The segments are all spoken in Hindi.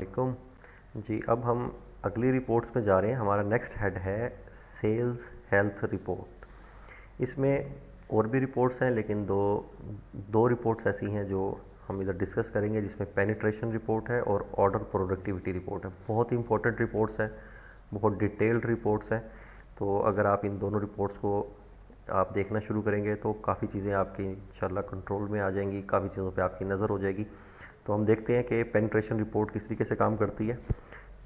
वालेकुम जी। अब हम अगली रिपोर्ट्स में जा रहे हैं। हमारा नेक्स्ट हेड है सेल्स हेल्थ रिपोर्ट। इसमें और भी रिपोर्ट्स हैं, लेकिन दो दो रिपोर्ट्स ऐसी हैं जो हम इधर डिस्कस करेंगे, जिसमें पेनिट्रेशन रिपोर्ट है और ऑर्डर प्रोडक्टिविटी रिपोर्ट है। बहुत ही इंपॉर्टेंट रिपोर्ट्स हैं, बहुत डिटेल्ड रिपोर्ट्स हैं। तो अगर आप इन दोनों रिपोर्ट्स को आप देखना शुरू करेंगे तो काफ़ी चीज़ें आपकी इंशाल्लाह कंट्रोल में आ जाएंगी, काफ़ी चीज़ों पे आपकी नज़र हो जाएगी। तो हम देखते हैं कि पेनिट्रेशन रिपोर्ट किस तरीके से काम करती है।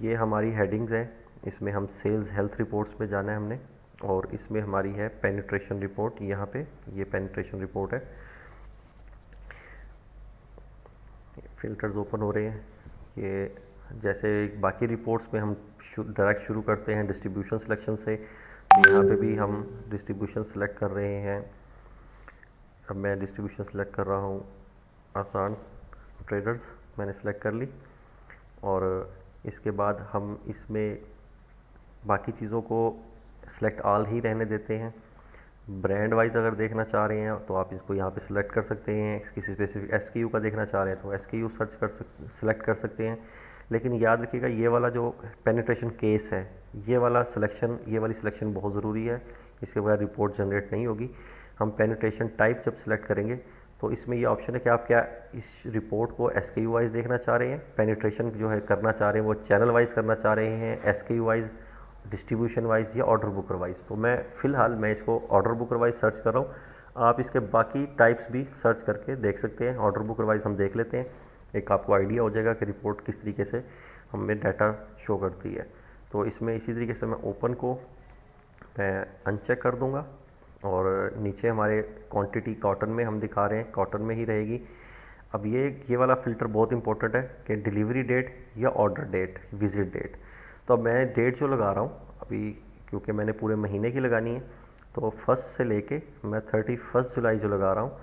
ये हमारी हेडिंग्स हैं। इसमें हम सेल्स हेल्थ रिपोर्ट्स पे जाना है हमने, और इसमें हमारी है पेनिट्रेशन रिपोर्ट। यहाँ पे ये पेनिट्रेशन रिपोर्ट है। फिल्टर्स ओपन हो रहे हैं। ये जैसे बाकी रिपोर्ट्स में हम डायरेक्ट शुरू करते हैं डिस्ट्रीब्यूशन सिलेक्शन से, तो यहाँ पे भी हम डिस्ट्रीब्यूशन सेलेक्ट कर रहे हैं। अब मैं डिस्ट्रीब्यूशन सेलेक्ट कर रहा हूँ आसान ट्रेडर्स, मैंने सेलेक्ट कर ली। और इसके बाद हम इसमें बाकी चीज़ों को सेलेक्ट ऑल ही रहने देते हैं। ब्रांड वाइज अगर देखना चाह रहे हैं तो आप इसको यहाँ पे सिलेक्ट कर सकते हैं। किसी स्पेसिफिक एसकेयू का देखना चाह रहे हैं तो एसकेयू सेलेक्ट कर सकते हैं। लेकिन याद रखिएगा, ये वाला जो पेनिट्रेशन केस है, ये वाली सिलेक्शन बहुत ज़रूरी है। इसके बगैर रिपोर्ट जनरेट नहीं होगी। हम पेनिट्रेशन टाइप जब सिलेक्ट करेंगे तो इसमें ये ऑप्शन है कि आप क्या इस रिपोर्ट को एसकेयू वाइज देखना चाह रहे हैं, पेनिट्रेशन जो है करना चाह रहे हैं वो चैनल वाइज करना चाह रहे हैं, एसकेयू वाइज, डिस्ट्रीब्यूशन वाइज या ऑर्डर बुकर वाइज। तो मैं इसको ऑर्डर बुकर वाइज सर्च कर रहा हूँ। आप इसके बाकी टाइप्स भी सर्च करके देख सकते हैं। ऑर्डर बुकर वाइज हम देख लेते हैं, एक आपको आइडिया हो जाएगा कि रिपोर्ट किस तरीके से हमें डाटा शो करती है। तो इसमें इसी तरीके से मैं ओपन को मैं अनचेक कर दूंगा, और नीचे हमारे क्वांटिटी कॉटन में हम दिखा रहे हैं, कॉटन में ही रहेगी। अब ये वाला फ़िल्टर बहुत इंपॉर्टेंट है कि डिलीवरी डेट या ऑर्डर डेट, विजिट डेट। तो अब मैं डेट जो लगा रहा हूँ अभी, क्योंकि मैंने पूरे महीने की लगानी है, तो फर्स्ट से लेके मैं 31 जुलाई जो लगा रहा हूँ।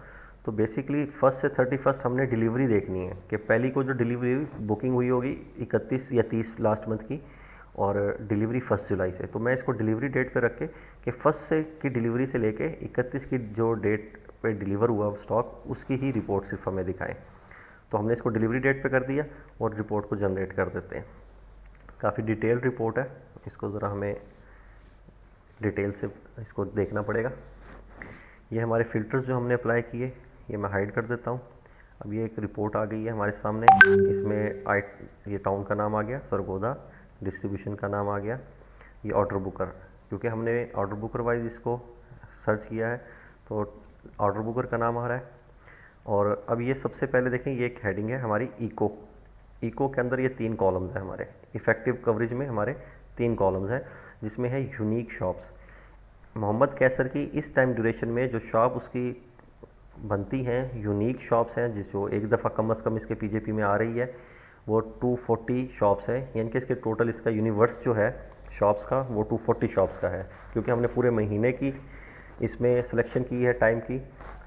तो बेसिकली फर्स्ट से 31 हमने डिलीवरी देखनी है कि पहली को जो डिलीवरी बुकिंग हुई होगी 31 या 30 लास्ट मंथ की, और डिलीवरी 1 जुलाई से। तो मैं इसको डिलीवरी डेट पे रख के कि फर्स्ट से की डिलीवरी से लेके 31 की जो डेट पे डिलीवर हुआ स्टॉक, उसकी ही रिपोर्ट सिर्फ हमें दिखाएं। तो हमने इसको डिलीवरी डेट पे कर दिया और रिपोर्ट को जनरेट कर देते हैं। काफ़ी डिटेल्ड रिपोर्ट है, इसको ज़रा हमें डिटेल से इसको देखना पड़ेगा। ये हमारे फ़िल्टर्स जो हमने अप्लाई किए, ये मैं हाइड कर देता हूँ। अब ये एक रिपोर्ट आ गई है हमारे सामने। इसमें ये टाउन का नाम आ गया सरगोदा, डिस्ट्रीब्यूशन का नाम आ गया, ये ऑर्डर बुकर, क्योंकि हमने ऑर्डर बुकर वाइज इसको सर्च किया है तो ऑर्डर बुकर का नाम आ रहा है। और अब ये सबसे पहले देखें, ये एक हेडिंग है हमारी इको के अंदर ये 3 कॉलम्स हैं हमारे इफ़ेक्टिव कवरेज में। हमारे 3 कॉलम्स हैं, जिसमें है यूनिक शॉप्स। मोहम्मद कैसर की इस टाइम ड्यूरेशन में जो शॉप उसकी बनती हैं, यूनिक शॉप्स हैं, जो एक दफ़ा कम से कम इसके पीजेपी में आ रही है, वो 240 शॉप्स है। यानी कि इसके टोटल इसका यूनिवर्स जो है शॉप्स का, वो 240 शॉप्स का है। क्योंकि हमने पूरे महीने की इसमें सिलेक्शन की है टाइम की,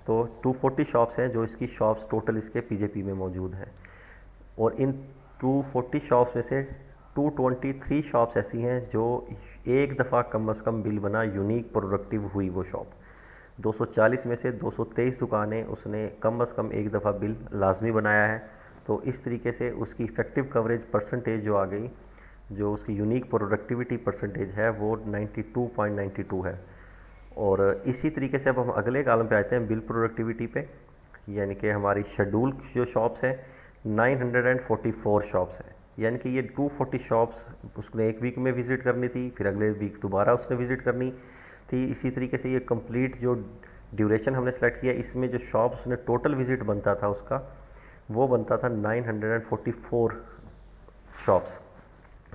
तो 240 शॉप्स हैं जो इसकी शॉप्स टोटल इसके पीजेपी में मौजूद हैं। और इन 240 शॉप्स में से 223 शॉप्स ऐसी हैं जो एक दफ़ा कम से कम बिल बना, यूनिक प्रोडक्टिव हुई वो शॉप। 240 में से 223 दुकानें उसने कम से कम एक दफ़ा बिल लाजमी बनाया है। तो इस तरीके से उसकी इफ़ेक्टिव कवरेज परसेंटेज जो आ गई, जो उसकी यूनिक प्रोडक्टिविटी परसेंटेज है, वो 92.92 है। और इसी तरीके से अब हम अगले कॉलम पे आते हैं, बिल प्रोडक्टिविटी पे। यानी कि हमारी शेड्यूल जो शॉप्स हैं 944 शॉप्स हैं। यानी कि ये 240 शॉप्स उसने एक वीक में विज़िट करनी थी, फिर अगले वीक दोबारा उसने विज़िट करनी थी। इसी तरीके से ये कंप्लीट जो ड्यूरेशन हमने सेलेक्ट किया, इसमें जो शॉप्स उसने टोटल विज़िट बनता था उसका, वो बनता था 944 शॉप्स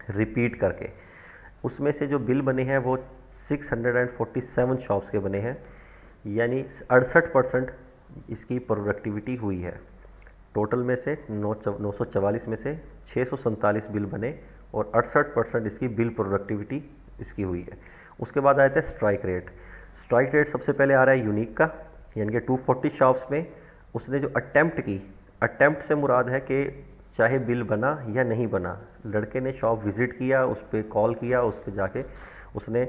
रिपीट करके। उसमें से जो बिल बने हैं वो 647 शॉप्स के बने हैं। यानी 68% इसकी प्रोडक्टिविटी हुई है। टोटल में से 944 में से 647 बिल बने और 68% इसकी बिल प्रोडक्टिविटी इसकी हुई है। उसके बाद आया था स्ट्राइक रेट। स्ट्राइक रेट सबसे पहले आ रहा है यूनिक का, यानी कि 240 शॉप्स में उसने जो अटैम्प्ट की, अटैम्प्ट से मुराद है कि चाहे बिल बना या नहीं बना, लड़के ने शॉप विज़िट किया, उस पर कॉल किया, उस पर जाके उसने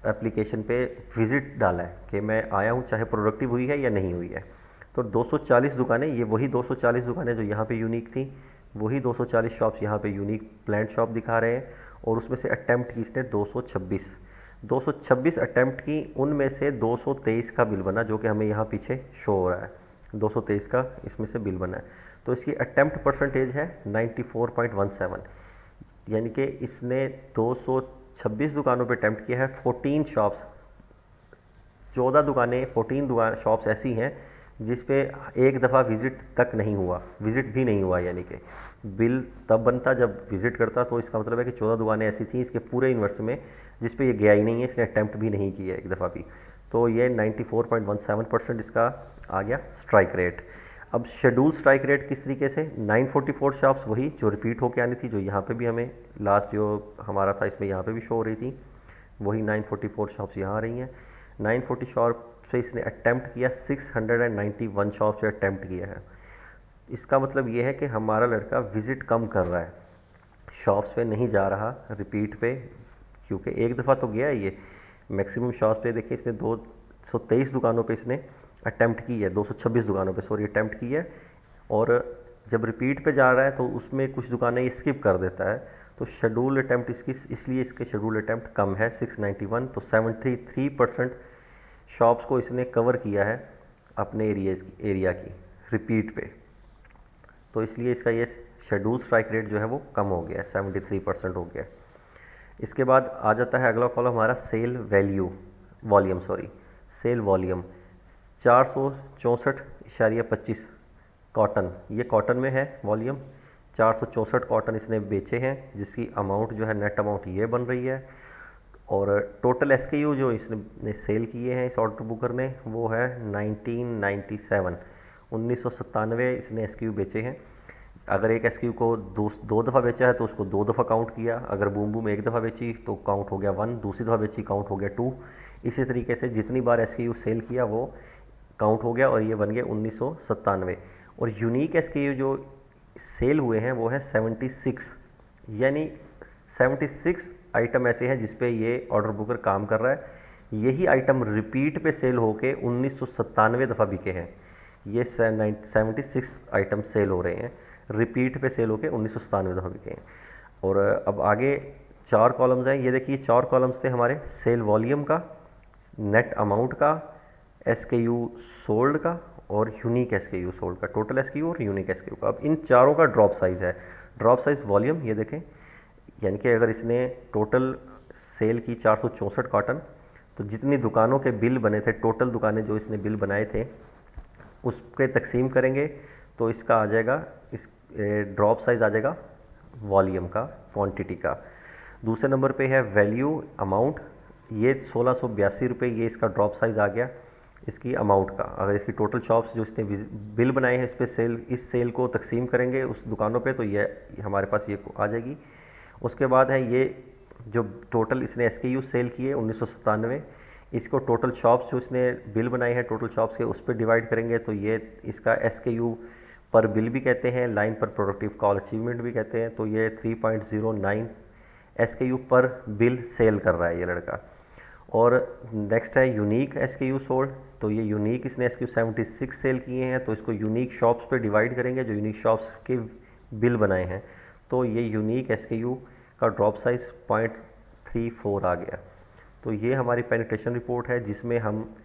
एप्लीकेशन पे विज़िट डाला है कि मैं आया हूँ, चाहे प्रोडक्टिव हुई है या नहीं हुई है। तो 240 दुकानें, ये वही 240 दुकानें जो यहाँ पे यूनिक थी, वही 240 शॉप्स यहाँ पे यूनिक प्लांट शॉप दिखा रहे हैं, और उसमें से अटैम्प्ट की इसने 226 अटैम्प्ट की, उनमें से 223 का बिल बना, जो कि हमें यहाँ पीछे शो हो रहा है। 223 का इसमें से बिल बना है, तो इसकी अटैम्प्ट परसेंटेज है 94.17, यानी कि इसने 226 दुकानों पे अटैम्प्ट किया है। 14 शॉप्स, 14 दुकानें, 14 दुकान शॉप्स ऐसी हैं जिस पे एक दफ़ा विज़िट तक नहीं हुआ, विज़िट भी नहीं हुआ, यानी कि बिल तब बनता जब विज़िट करता। तो इसका मतलब है कि 14 दुकानें ऐसी थी इसके पूरे यूनिवर्स में जिस पे ये गया ही नहीं है, इसने अटैम्प्ट भी नहीं किया एक दफ़ा भी। तो ये 94.17% इसका आ गया स्ट्राइक रेट। अब शेड्यूल स्ट्राइक रेट किस तरीके से, 944 शॉप्स वही जो रिपीट होके आनी थी, जो यहाँ पे भी हमें लास्ट जो हमारा था इसमें यहाँ पे भी शो हो रही थी, वही 944 शॉप्स यहाँ आ रही हैं। 940 शॉप से इसने अटैम्प्ट किया, 691 शॉप से अटैम्प्ट किया है। इसका मतलब ये है कि हमारा लड़का विज़िट कम कर रहा है, शॉप्स पे नहीं जा रहा रिपीट पे, क्योंकि एक दफ़ा तो गया है ये। मैक्सिमम शॉप्स पे देखिए इसने 223 दुकानों पे इसने अटैम्प्ट की है, 226 दुकानों पे सॉरी अटैम्प्ट की है, और जब रिपीट पे जा रहा है तो उसमें कुछ दुकानें ये स्किप कर देता है। तो शेड्यूल अटैम्प्ट इसकी, इसलिए इसके शेड्यूल अटैम्प्ट कम है 691, तो 73% शॉप्स को इसने कवर किया है अपने एरिया की रिपीट पे, तो इसलिए इसका ये शेड्यूल स्ट्राइक रेट जो है वो कम हो गया है, 73% हो गया है। इसके बाद आ जाता है अगला कॉलम हमारा sell volume, sell volume 464.25 cotton, ये कॉटन में है वॉल्यूम। 464 कॉटन इसने बेचे हैं, जिसकी अमाउंट जो है नेट अमाउंट ये बन रही है। और टोटल SKU जो इसने सेल किए हैं इस ऑर्डर बुकर ने, वो है 1997 इसने SKU बेचे हैं। अगर एक SKU को दो दफ़ा बेचा है तो उसको 2 दफ़ा काउंट किया, अगर बूम बूम एक दफ़ा बेची तो काउंट हो गया 1, दूसरी दफ़ा बेची काउंट हो गया 2। इसी तरीके से जितनी बार SKU सेल किया वो काउंट हो गया, और ये बन गया 1997। और यूनिक SKU जो सेल हुए हैं वो है 76, यानी 76 आइटम ऐसे हैं जिस पे ये ऑर्डर बुकर काम कर रहा है। यही आइटम रिपीट पे सेल होके 1997 दफ़ा बिके हैं। ये 76 आइटम सेल हो रहे हैं, रिपीट पे सेल होके 1997 दफ़ा बिके हैं। और अब आगे 4 कॉलम्स हैं, ये देखिए 4 कॉलम्स थे हमारे सेल वॉल्यूम का, नेट अमाउंट का, SKU सोल्ड का, और यूनिक SKU सोल्ड का, टोटल SKU और यूनिक SKU का। अब इन चारों का ड्रॉप साइज़ है, ड्रॉप साइज़ वॉल्यूम ये देखें, यानी कि अगर इसने टोटल सेल की 464 कॉटन, तो जितनी दुकानों के बिल बने थे, टोटल दुकानें जो इसने बिल बनाए थे उसके तकसीम करेंगे तो इसका आ जाएगा, इस ड्रॉप साइज़ आ जाएगा वॉल्यूम का, क्वांटिटी का। दूसरे नंबर पे है वैल्यू अमाउंट, ये 1682 रुपये, ये इसका ड्रॉप साइज़ आ गया इसकी अमाउंट का। अगर इसकी टोटल शॉप्स जो इसने बिल बनाए हैं इस पे इस सेल को तकसीम करेंगे उस दुकानों पे, तो ये हमारे पास ये आ जाएगी। उसके बाद है ये जो टोटल इसने SKU सेल किए 1997, इसको टोटल शॉप्स जो इसने बिल बनाए हैं टोटल शॉप्स के उस पर डिवाइड करेंगे, तो ये इसका SKU पर बिल भी कहते हैं, लाइन पर प्रोडक्टिव कॉल अचीवमेंट भी कहते हैं। तो ये 3.09 SKU पर बिल सेल कर रहा है ये लड़का। और नेक्स्ट है यूनिक SKU सोल्ड, तो ये यूनिक इसने SKU 76 सेल किए हैं, तो इसको यूनिक शॉप्स पे डिवाइड करेंगे जो यूनिक शॉप्स के बिल बनाए हैं, तो ये यूनिक SKU का ड्रॉप साइज़ 0.34 आ गया। तो ये हमारी पेनिट्रेशन रिपोर्ट है जिसमें हम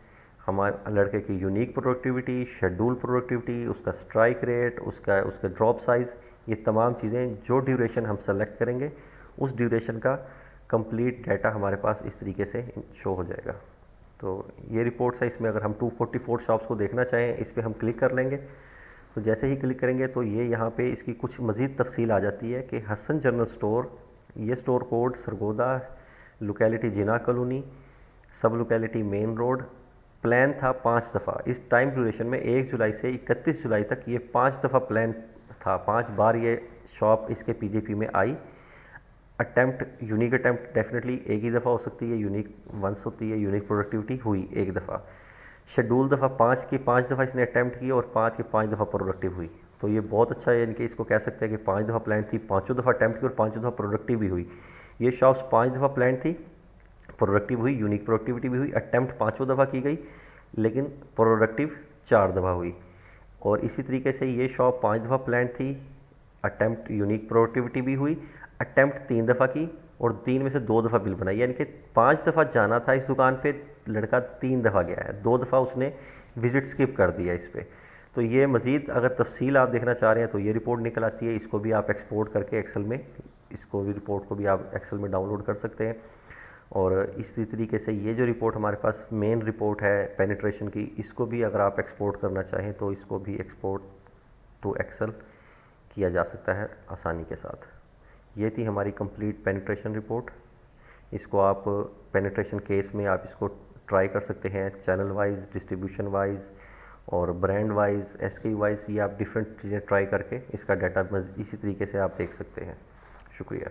हमारे लड़के की यूनिक प्रोडक्टिविटी, शेड्यूल प्रोडक्टिविटी, उसका स्ट्राइक रेट, उसका ड्रॉप साइज़, ये तमाम चीज़ें जो ड्यूरेशन हम सेलेक्ट करेंगे उस ड्यूरेशन का कंप्लीट डाटा हमारे पास इस तरीके से शो हो जाएगा। तो ये रिपोर्ट्स है, इसमें अगर हम 244 शॉप्स को देखना चाहें इस पर हम क्लिक कर लेंगे, तो जैसे ही क्लिक करेंगे तो ये यहाँ पे इसकी कुछ मज़ीद तफसील आ जाती है कि हसन जनरल स्टोर, ये स्टोर कोड सरगोदा, लोकेलिटी जिना कॉलोनी, सब लोकेलिटी मेन रोड, प्लान था 5 दफ़ा। इस टाइम ड्यूरेशन में 1 जुलाई से 31 जुलाई तक ये 5 दफ़ा प्लान था, 5 बार ये शॉप इसके PJP में आई। अटैम्प्ट, यूनिक अटैम्प्ट डेफिनेटली एक ही दफ़ा हो सकती है, यूनिक वंस होती है, यूनिक प्रोडक्टिविटी हुई एक दफ़ा। शेड्यूल दफ़ा 5 की 5 दफ़ा इसने अटैम्प्ट की और 5 की 5 दफ़ा प्रोडक्टिव हुई। तो ये बहुत अच्छा है, यानी कि इसको कह सकते हैं कि 5 दफ़ा प्लान थी, 5 दफ़ा अटैम्प्ट की और 5 दफ़ा प्रोडक्टिव भी हुई। ये शॉप्स 5 दफ़ा प्लान थी, प्रोडक्टिव हुई, यूनिक प्रोडक्टिविटी भी हुई, अटैम्प्ट 5 दफ़ा की गई लेकिन प्रोडक्टिव 4 दफ़ा हुई। और इसी तरीके से ये शॉप 5 दफ़ा प्लान थी, अटैम्प्ट यूनिक प्रोडक्टिविटी भी हुई, अटैम्प्ट 3 दफ़ा की और 3 में से 2 दफ़ा बिल बनाई, यानी कि 5 दफ़ा जाना था इस दुकान पे, लड़का 3 दफ़ा गया है, 2 दफ़ा उसने विज़िट स्किप कर दिया इस पर। तो ये मज़ीद अगर तफसील आप देखना चाह रहे हैं तो ये रिपोर्ट निकल आती है, इसको भी आप एक्सपोर्ट करके एक्सेल में, इसको भी रिपोर्ट को भी आप एक्सेल में डाउनलोड कर सकते हैं। और इसी तरीके से ये जो रिपोर्ट हमारे पास मेन रिपोर्ट है पेनिट्रेशन की, इसको भी अगर आप एक्सपोर्ट करना चाहें तो इसको भी एक्सपोर्ट टू एक्सेल किया जा सकता है आसानी के साथ। ये थी हमारी कंप्लीट पेनिट्रेशन रिपोर्ट। इसको आप पेनिट्रेशन केस में आप इसको ट्राई कर सकते हैं, चैनल वाइज, डिस्ट्रीब्यूशन वाइज और ब्रांड वाइज, एसके वाइज, ये आप डिफरेंट चीज़ें ट्राई करके इसका डाटा इसी तरीके से आप देख सकते हैं। शुक्रिया।